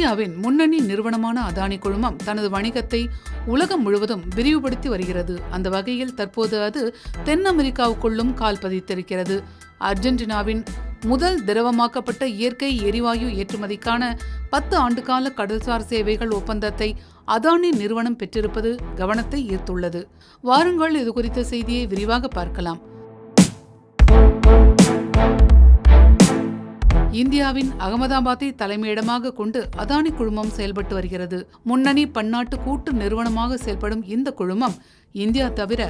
இந்தியாவின் முன்னணி நிறுவனமான அதானி குழுமம் தனது வணிகத்தை உலகம் முழுவதும் விரிவுபடுத்தி வருகிறது. அந்த வகையில் தற்போது அது தென் அமெரிக்காவுக்குள்ளும் கால் பதித்திருக்கிறது. அர்ஜென்டினாவின் முதல் திரவமாக்கப்பட்ட இயற்கை எரிவாயு ஏற்றுமதிக்கான 10 ஆண்டுகால கடல்சார் சேவைகள் ஒப்பந்தத்தை அதானி நிறுவனம் பெற்றிருப்பது கவனத்தை ஈர்த்துள்ளது. வாருங்கள் இது குறித்த செய்தியை விரிவாக பார்க்கலாம். இந்தியாவின் அகமதாபாத்தை தலைமையிடமாக கொண்டு அதானி குழுமம் செயல்பட்டு வருகிறது. முன்னணி பன்னாட்டு கூட்டு நிறுவனமாக செயல்படும் இந்த குழுமம் இந்தியா தவிர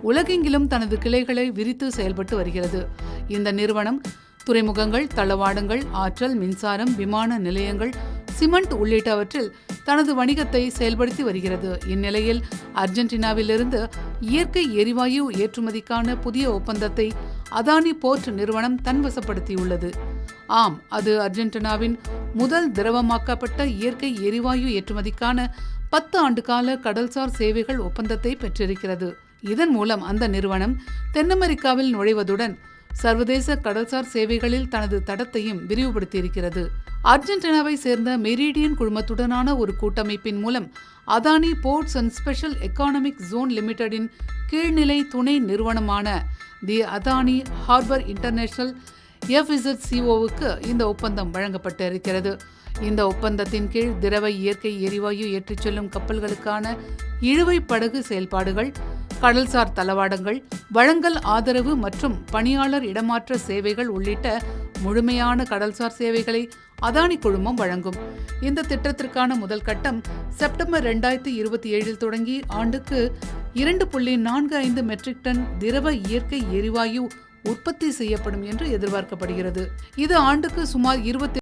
உலகெங்கிலும் தனது கிளைகளை விரித்து செயல்பட்டு வருகிறது. இந்த நிறுவனம் துறைமுகங்கள், தளவாடங்கள், ஆற்றல், மின்சாரம், விமான நிலையங்கள், சிமெண்ட் உள்ளிட்டவற்றில் தனது வணிகத்தை செயல்படுத்தி வருகிறது. இந்நிலையில் அர்ஜென்டினாவிலிருந்து இயற்கை எரிவாயு ஏற்றுமதிக்கான புதிய ஒப்பந்தத்தை அதானி போர்ட் நிறுவனம் தன்வசப்படுத்தியுள்ளது. ஆம், அது அர்ஜென்டினாவின் முதல் திரவமாக்கப்பட்ட இயற்கை எரிவாயு ஏற்றுமதிக்கான 10 ஆண்டுகால கடல்சார் சேவைகள் ஒப்பந்தத்தை பெற்றிருக்கிறது. இதன் மூலம் அந்த நிறுவனம் தென் அமெரிக்காவில் நுழைவதுடன் சர்வதேச கடல்சார் சேவைகளில் தனது தடத்தையும் விரிவுபடுத்தியிருக்கிறது. அர்ஜென்டினாவை சேர்ந்த மெரிடியன் குழுமத்துடனான ஒரு கூட்டமைப்பின் மூலம் Adani ports and special economic zone லிமிடெடின் கீழ்நிலை துணை நிறுவனமான தி அதானி ஹார்பர் இன்டர்நேஷனல் FZCOவுக்கு இந்த ஒப்பந்தம் வழங்கப்பட்டிருக்கிறது. இந்த ஒப்பந்தத்தின் கீழ் திரவ இயற்கை எரிவாயு ஏற்றிச் செல்லும் கப்பல்களுக்கான இழுவை படகு செயல்பாடுகள், கடல்சார் தளவாடங்கள், வழங்கல் ஆதரவு மற்றும் பணியாளர் இடமாற்ற சேவைகள் உள்ளிட்ட முழுமையான கடல்சார் சேவைகளை அதானி குழுமம் வழங்கும். இந்த திட்டத்திற்கான முதல் கட்டம் செப்டம்பர் 2027 தொடங்கி ஆண்டுக்கு 2.45 மெட்ரிக் டன் திரவ இயற்கை எரிவாயு உற்பத்தி செய்யப்படும் என்று எதிர்பார்க்கப்படுகிறது. இது ஆண்டுக்கு சுமார்